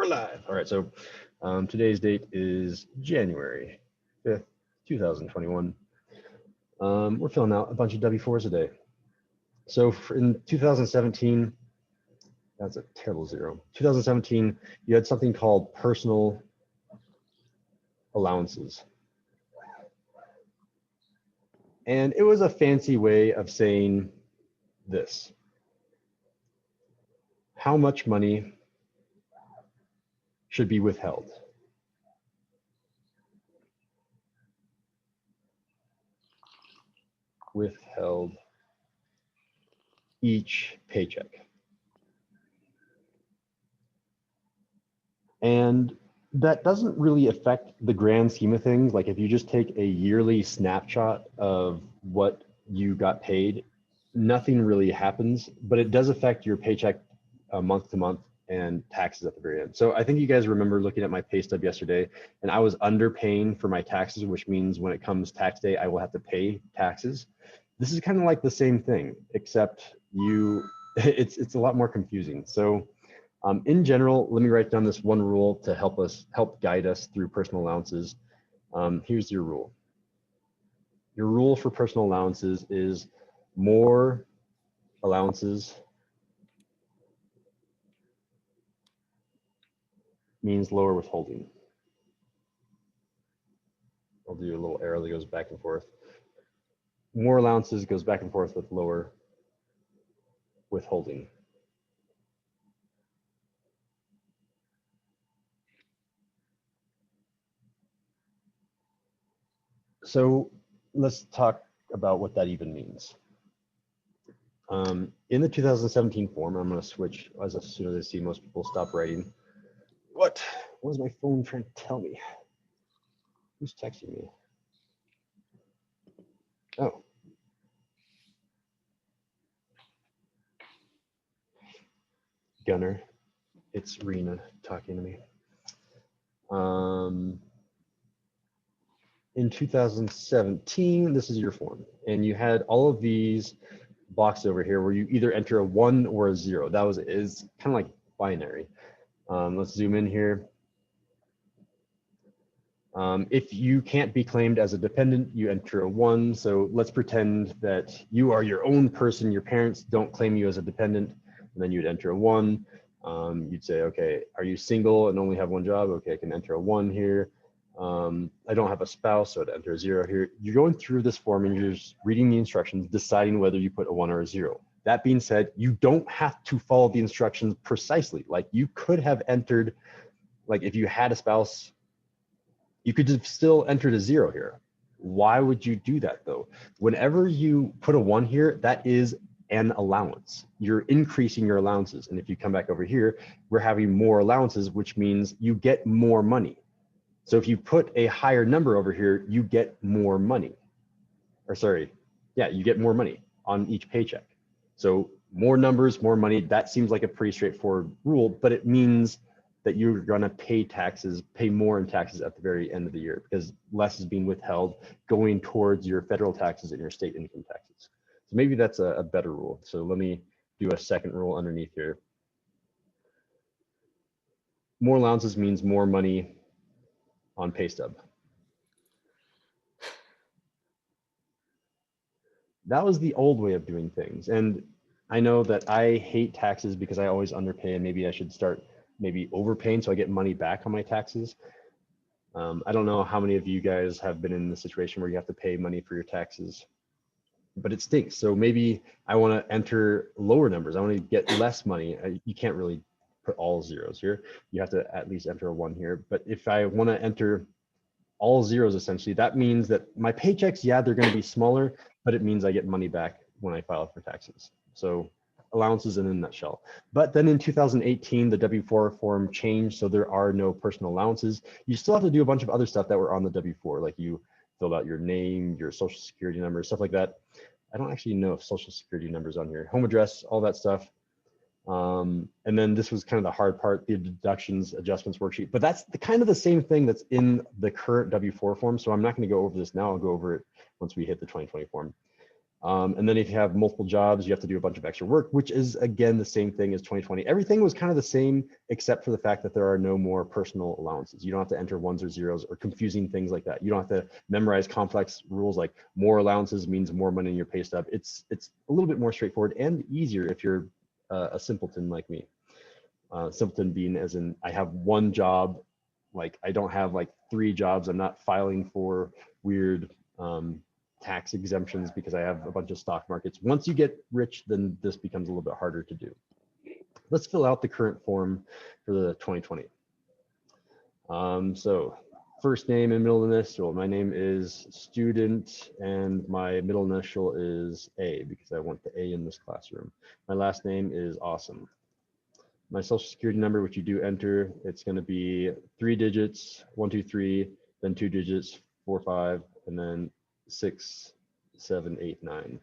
We're live. All right, so today's date is January 5th, 2021. We're filling out a bunch of W-4s a day. So in 2017, that's a terrible zero. 2017, you had something called personal allowances. And it was a fancy way of saying this. How much money should be withheld? Withheld each paycheck. And that doesn't really affect the grand scheme of things. Like if you just take a yearly snapshot of what you got paid, nothing really happens, but it does affect your paycheck month to month and taxes at the very end. So I think you guys remember looking at my pay stub yesterday, and I was underpaying for my taxes, which means when it comes tax day, I will have to pay taxes. This is kind of like the same thing, except it's a lot more confusing. So in general, let me write down this one rule to help guide us through personal allowances. Here's your rule. Your rule for personal allowances is more allowances means lower withholding. I'll do a little arrow that goes back and forth. More allowances goes back and forth with lower withholding. So let's talk about what that even means. In the 2017 form, I'm going to switch as soon as I see most people stop writing. What is my phone trying to tell me? Who's texting me? Oh. Gunner, it's Rena talking to me. In 2017, this is your form, and you had all of these boxes over here where you either enter a 1 or a 0. That is kind of like binary. Let's zoom in here. If you can't be claimed as a dependent, you enter a 1. So let's pretend that you are your own person. Your parents don't claim you as a dependent, and then you'd enter a 1. You'd say, okay, are you single and only have one job? Okay, I can enter a 1 here. I don't have a spouse, so I'd enter a 0 here. You're going through this form and you're just reading the instructions, deciding whether you put a 1 or a 0. That being said, you don't have to follow the instructions precisely. Like you could have entered, like if you had a spouse, you could have still entered a 0 here. Why would you do that though? Whenever you put a 1 here, that is an allowance. You're increasing your allowances. And if you come back over here, we're having more allowances, which means you get more money. So if you put a higher number over here, you get more money. Or sorry, yeah, you get more money on each paycheck. So more numbers, more money, that seems like a pretty straightforward rule, but it means that you're gonna pay taxes, pay more in taxes at the very end of the year because less is being withheld going towards your federal taxes and your state income taxes. So maybe that's a better rule. So let me do a second rule underneath here. More allowances means more money on pay stub. That was the old way of doing things. And I know that I hate taxes because I always underpay, and maybe I should start maybe overpaying so I get money back on my taxes. I don't know how many of you guys have been in the situation where you have to pay money for your taxes, but it stinks. So maybe I want to enter lower numbers. I want to get less money. You can't really put all 0s here. You have to at least enter a 1 here. But if I want to enter all 0s, essentially, that means that my paychecks, yeah, they're going to be smaller, but it means I get money back when I file for taxes. So allowances in a nutshell. But then in 2018, the W-4 form changed, so there are no personal allowances. You still have to do a bunch of other stuff that were on the W-4, like you filled out your name, your social security number, stuff like that. I don't actually know if social security number's on here, home address, all that stuff. And then this was kind of the hard part, the deductions adjustments worksheet, but that's kind of the same thing that's in the current W-4 form. So I'm not going to go over this now. I'll go over it once we hit the 2020 form. And then if you have multiple jobs, you have to do a bunch of extra work, which is, again, the same thing as 2020. Everything was kind of the same, except for the fact that there are no more personal allowances. You don't have to enter ones or zeros or confusing things like that. You don't have to memorize complex rules like more allowances means more money in your pay stub. It's a little bit more straightforward and easier if you're a simpleton like me. Simpleton being as in I have one job, like I don't have like 3 jobs. I'm not filing for weird tax exemptions because I have a bunch of stock markets. Once you get rich, then this becomes a little bit harder to do. Let's fill out the current form for the 2020. So first name and middle initial. My name is student and my middle initial is A because I want the A in this classroom. My last name is awesome. My social security number, which you do enter, it's going to be 3 digits, 1, 2, 3, then 2 digits, 4, 5, and then 6, 7, 8, 9.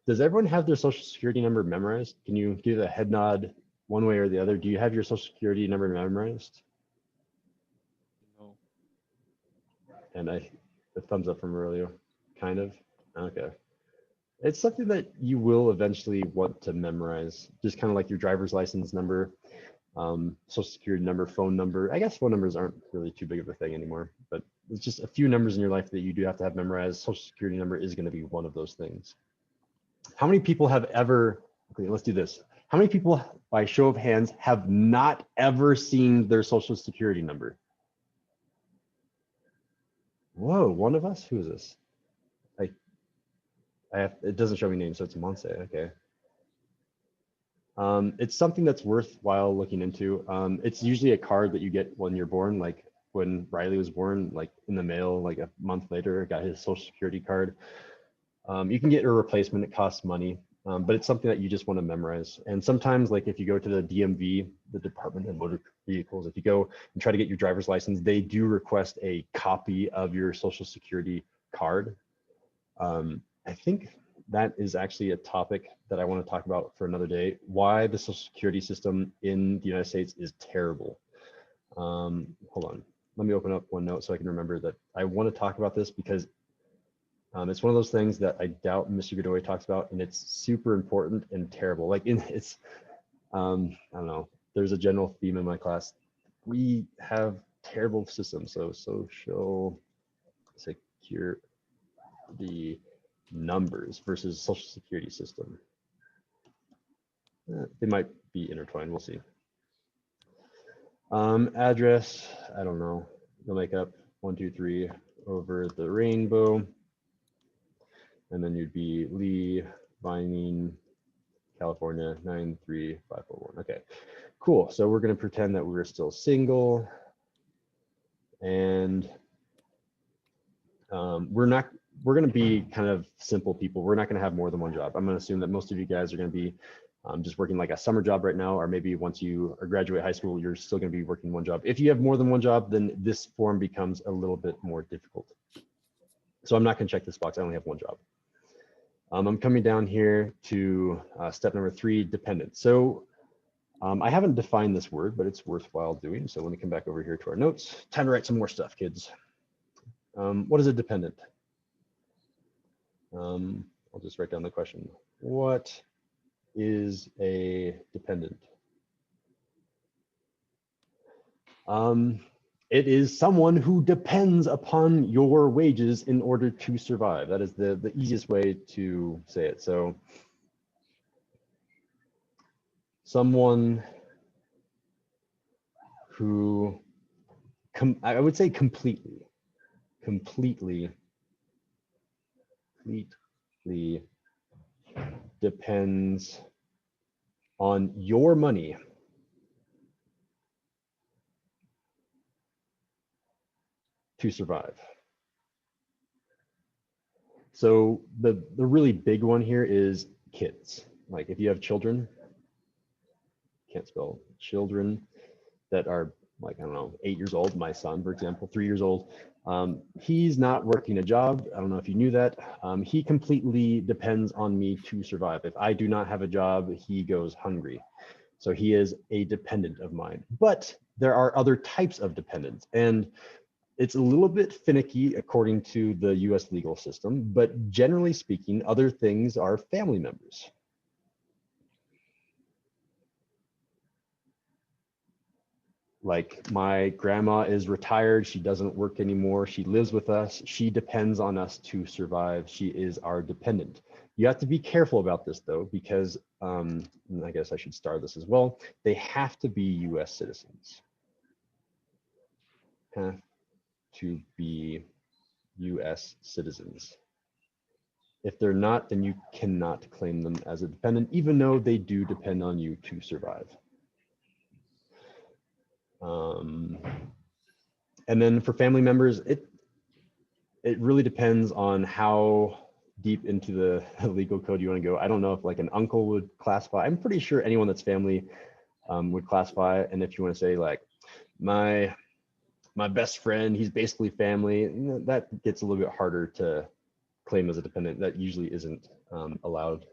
Does everyone have their social security number memorized? Can you give a head nod one way or the other? Do you have your social security number memorized? No. And a thumbs up from Aurelio, kind of. Okay. It's something that you will eventually want to memorize, just kind of like your driver's license number, social security number, phone number. I guess phone numbers aren't really too big of a thing anymore, but it's just a few numbers in your life that you do have to have memorized. Social security number is going to be one of those things. How many people have ever, okay, let's do this. How many people, by show of hands, have not ever seen their social security number? Whoa, one of us? Who is this? It doesn't show me names, so it's Monse. Okay. It's something that's worthwhile looking into. It's usually a card that you get when you're born, like when Riley was born, like in the mail, like a month later, got his social security card. You can get a replacement, it costs money, but it's something that you just want to memorize. And sometimes, like if you go to the DMV, the Department of Motor Vehicles, if you go and try to get your driver's license, they do request a copy of your social security card. I think that is actually a topic that I want to talk about for another day. Why the social security system in the United States is terrible. Hold on, let me open up OneNote so I can remember that I want to talk about this because it's one of those things that I doubt Mr. Godoy talks about, and it's super important and terrible. Like it's, I don't know, there's a general theme in my class. We have terrible systems. So social security numbers versus social security system. They might be intertwined, we'll see. Address, I don't know. You'll make up 1, 2, 3 over the rainbow. And then you'd be Lee, Vining, California, 93541. Okay, cool. So we're gonna pretend that we're still single. And we're going to be kind of simple people. We're not going to have more than one job. I'm going to assume that most of you guys are going to be just working like a summer job right now, or maybe once you graduate high school, you're still going to be working one job. If you have more than one job, then this form becomes a little bit more difficult. So I'm not going to check this box. I only have one job. I'm coming down here to step number 3, dependent. So I haven't defined this word, but it's worthwhile doing. So let me come back over here to our notes. Time to write some more stuff, kids. What is a dependent? I'll just write down the question. What is a dependent? It is someone who depends upon your wages in order to survive. That is the easiest way to say it. So someone who, I would say completely depends on your money to survive. So the really big one here is kids. Like if you have children, can't spell children that are like, I don't know, 8 years old. My son, for example, 3 years old. He's not working a job. I don't know if you knew that. He completely depends on me to survive. If I do not have a job, he goes hungry. So he is a dependent of mine. But there are other types of dependents. And It's a little bit finicky according to the US legal system, but generally speaking, other things are family members. Like my grandma is retired, she doesn't work anymore, she lives with us, she depends on us to survive, she is our dependent. You have to be careful about this though, because and I guess I should start this as well, they have to be US citizens. Have to be US citizens. If they're not, then you cannot claim them as a dependent, even though they do depend on you to survive. And then for family members, it really depends on how deep into the legal code you want to go. I don't know if like an uncle would classify. I'm pretty sure anyone that's family would classify. And if you want to say like my best friend, he's basically family, you know, that gets a little bit harder to claim as a dependent. That usually isn't allowed.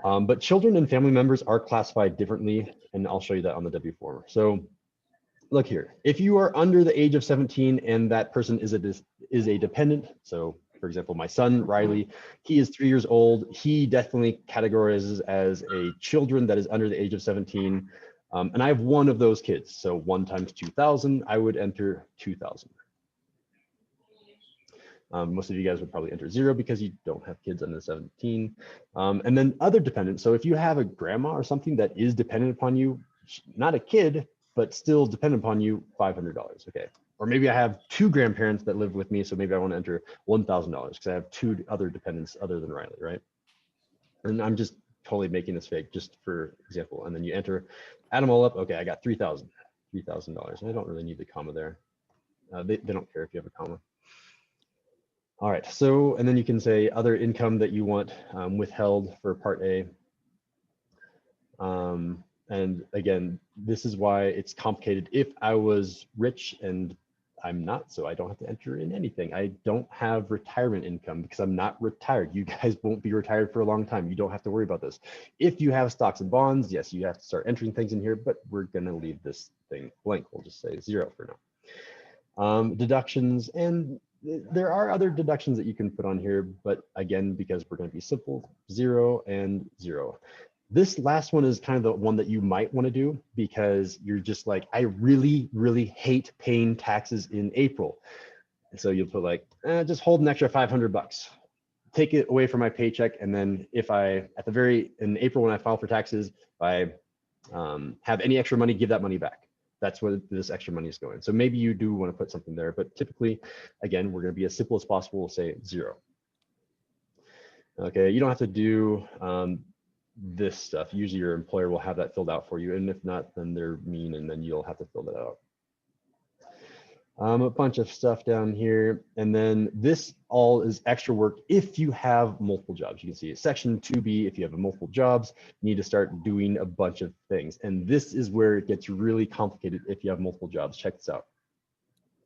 But children and family members are classified differently, and I'll show you that on the W form. So look here, if you are under the age of 17 and that person is a dependent, so for example, my son, Riley, he is 3 years old. He definitely categorizes as a children that is under the age of 17. And I have one of those kids. So 1 times 2,000, I would enter 2,000. Most of you guys would probably enter 0 because you don't have kids under 17. And then other dependents. So if you have a grandma or something that is dependent upon you, not a kid, but still dependent upon you, $500, okay. Or maybe I have 2 grandparents that live with me, so maybe I want to enter $1,000 because I have 2 other dependents other than Riley, right? And I'm just totally making this fake just for example. And then you enter, add them all up, okay, I got $3,000. I don't really need the comma there. They don't care if you have a comma. All right, so, and then you can say other income that you want withheld for part A. And again, this is why it's complicated. If I was rich, and I'm not, so I don't have to enter in anything. I don't have retirement income because I'm not retired. You guys won't be retired for a long time. You don't have to worry about this. If you have stocks and bonds, yes, you have to start entering things in here, but we're gonna leave this thing blank. We'll just say 0 for now. Deductions, and there are other deductions that you can put on here, but again, because we're going to be simple, 0 and 0. This last one is kind of the one that you might want to do because you're just like, I really, really hate paying taxes in April. And so you'll put like, just hold an extra $500, take it away from my paycheck. And then if I, in April, when I file for taxes, if I have any extra money, give that money back. That's where this extra money is going. So maybe you do want to put something there, but typically, again, we're going to be as simple as possible. We'll say 0. Okay, you don't have to do this stuff. Usually your employer will have that filled out for you. And if not, then they're mean and then you'll have to fill that out. A bunch of stuff down here. And then this all is extra work if you have multiple jobs. You can see section 2B, if you have multiple jobs, you need to start doing a bunch of things. And this is where it gets really complicated if you have multiple jobs. Check this out.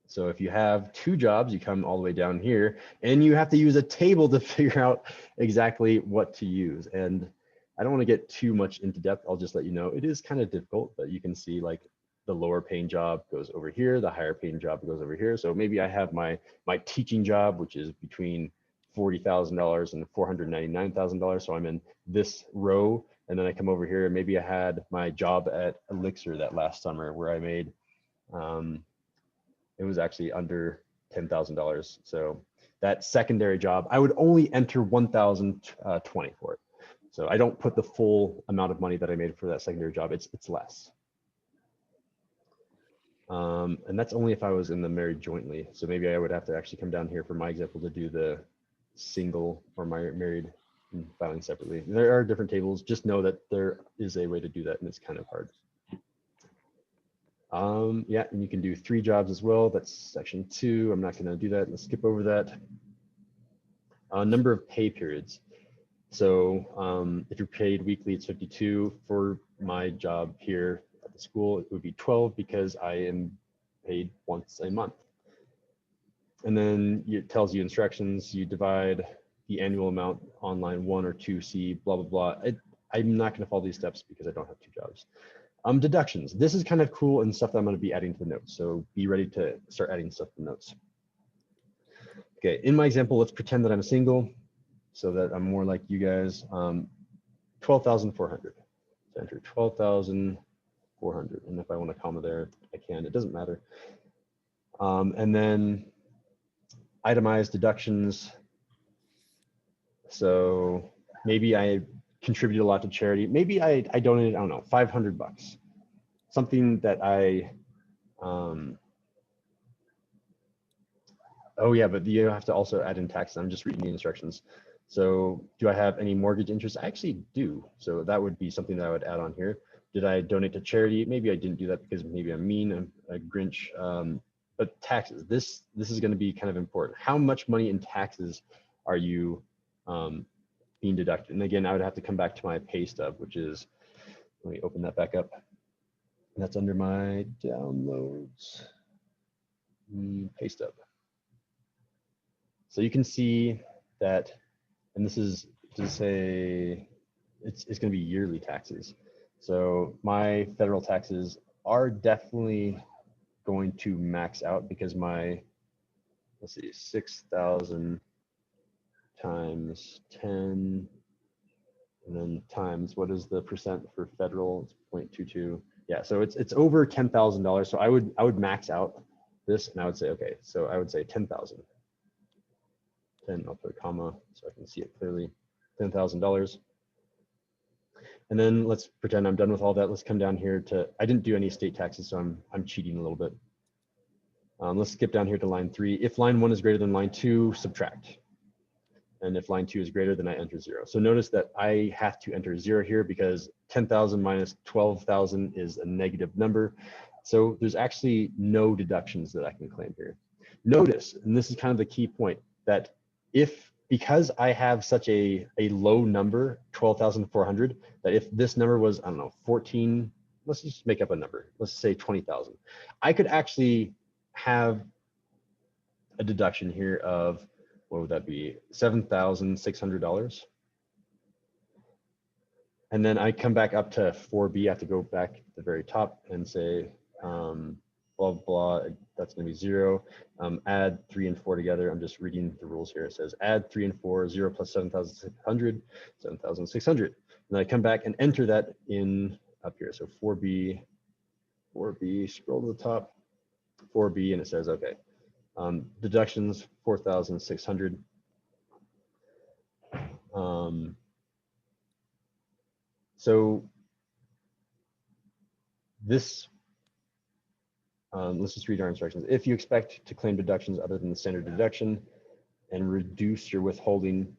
So if you have 2 jobs, you come all the way down here and you have to use a table to figure out exactly what to use. And I don't want to get too much into depth. I'll just let you know it is kind of difficult, but you can see like the lower paying job goes over here, the higher paying job goes over here. So maybe I have my teaching job, which is between $40,000 and $499,000. So I'm in this row, and then I come over here and maybe I had my job at Elixir that last summer where I made, it was actually under $10,000. So that secondary job, I would only enter 1,020 for it. So I don't put the full amount of money that I made for that secondary job. It's less. And that's only if I was in the married jointly. So maybe I would have to actually come down here for my example to do the single or my married and filing separately. There are different tables. Just know that there is a way to do that, and it's kind of hard. Yeah, and you can do 3 jobs as well. That's section 2. I'm not going to do that. Let's skip over that. Number of pay periods. So if you're paid weekly, it's 52. For my job here at the school, it would be 12 because I am paid once a month. And then it tells you instructions. You divide the annual amount on line 1 or 2C, blah, blah, blah. I'm not going to follow these steps because I don't have 2 jobs. Deductions. This is kind of cool and stuff that I'm going to be adding to the notes. So be ready to start adding stuff to the notes. Okay, in my example, let's pretend that I'm single so that I'm more like you guys. 12,400. So enter 12,400. And if I want a comma there, I can. It doesn't matter. And then itemized deductions. So maybe I contribute a lot to charity. Maybe I donated, I don't know, 500 bucks. Something that I, oh yeah, but you have to also add in taxes. I'm just reading the instructions. So do I have any mortgage interest? I actually do. So that would be something that I would add on here. Did I donate to charity? Maybe I didn't do that because maybe I'm mean, I'm a Grinch. But taxes, this is going to be kind of important. How much money in taxes are you being deducted? And again, I would have to come back to my pay stub, which is, let me open that back up. That's under my downloads, pay stub. So you can see that, and this is to say, it's going to be yearly taxes. So my federal taxes are definitely going to max out because my, let's see, 6,000 times 10, and then times, what is the percent for federal? It's 0.22. Yeah, so it's over $10,000. So I would max out this, and I would say, okay, so I would say 10,000. 10, I'll put a comma so I can see it clearly, $10,000. And then let's pretend I'm done with all that. Let's come down here to, I didn't do any state taxes, so I'm cheating a little bit. Let's skip down here to line 3. If line 1 is greater than line 2, subtract. And if line 2 is greater, then I enter 0. So notice that I have to enter 0 here because 10,000 minus 12,000 is a negative number. So there's actually no deductions that I can claim here. Notice, and this is kind of the key point, that because I have such a low number, 12,400, that if this number was, I don't know, 14, let's just make up a number. Let's say 20,000. I could actually have a deduction here of, what would that be? $7,600. And then I come back up to 4B. I have to go back to the very top and say, blah, blah, that's going to be 0. Add 3 and 4 together. I'm just reading the rules here. It says add 3 and 4, 0 plus 7,600, 7,600. And then I come back and enter that in up here. So 4B, scroll to the top, 4B, and it says, okay, deductions, 4,600. So this, let's just read our instructions. If you expect to claim deductions other than the standard deduction and reduce your withholding.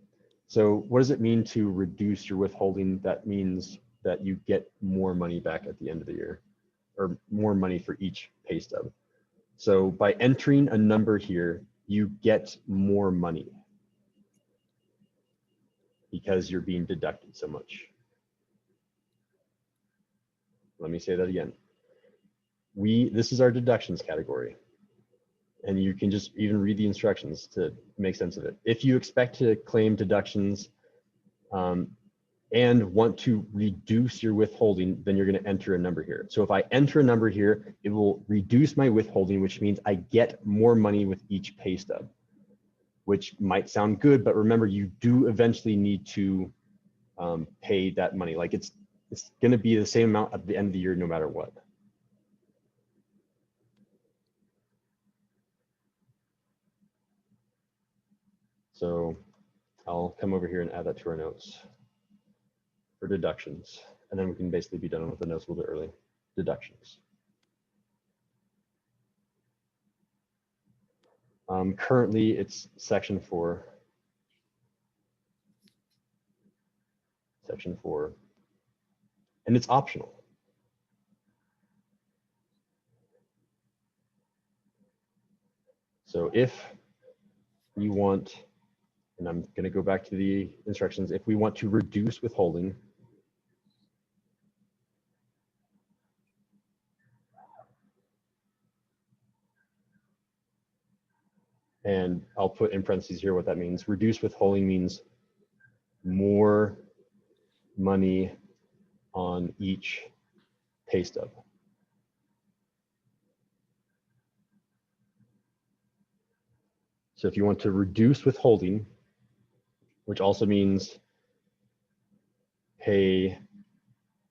So what does it mean to reduce your withholding? That means that you get more money back at the end of the year, or more money for each pay stub. So by entering a number here, you get more money because you're being deducted so much. Let me say that again. This is our deductions category. And you can just even read the instructions to make sense of it. If you expect to claim deductions and want to reduce your withholding, then you're going to enter a number here. So if I enter a number here, it will reduce my withholding, which means I get more money with each pay stub, which might sound good, but remember, you do eventually need to pay that money. Like it's going to be the same amount at the end of the year, no matter what. So I'll come over here and add that to our notes for deductions. And then we can basically be done with the notes a little bit early. Deductions. Currently it's section 4. Section 4. And it's optional. So if we want, and I'm going to go back to the instructions, if we want to reduce withholding, and I'll put in parentheses here what that means. Reduce withholding means more money on each pay stub. So if you want to reduce withholding, which also means pay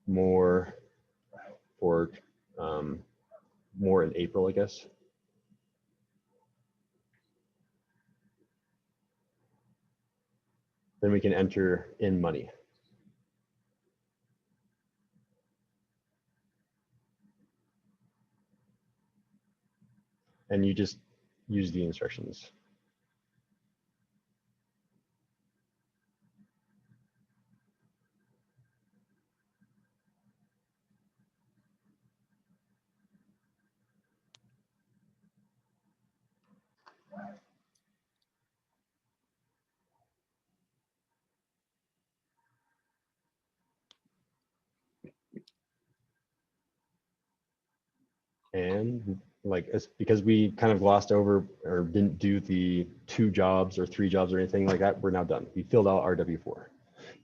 more for more in April, I guess. Then we can enter in money. And you just use the instructions. And like, because we kind of glossed over or didn't do the 2 jobs or 3 jobs or anything like that, we're now done. We filled out our W-4.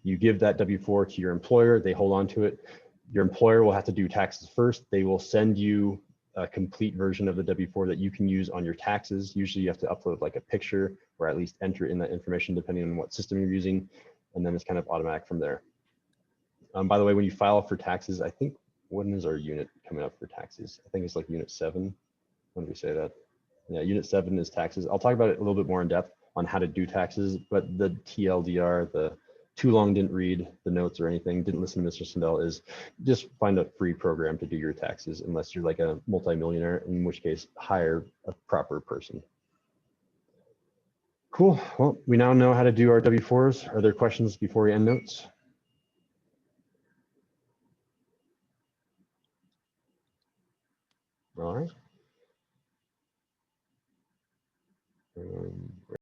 You give that W-4 to your employer, they hold on to it. Your employer will have to do taxes first. They will send you a complete version of the W-4 that you can use on your taxes. Usually you have to upload like a picture or at least enter in that information depending on what system you're using. And then it's kind of automatic from there. By the way, when you file for taxes, I think, when is our unit coming up for taxes? I think it's like unit 7. When do we say that? Yeah, unit 7 is taxes. I'll talk about it a little bit more in depth on how to do taxes, but the TLDR, the too long didn't read the notes or anything, didn't listen to Mr. Sindel, is just find a free program to do your taxes unless you're like a multimillionaire, in which case hire a proper person. Cool. Well, we now know how to do our W-4s. Are there questions before we end notes? All right.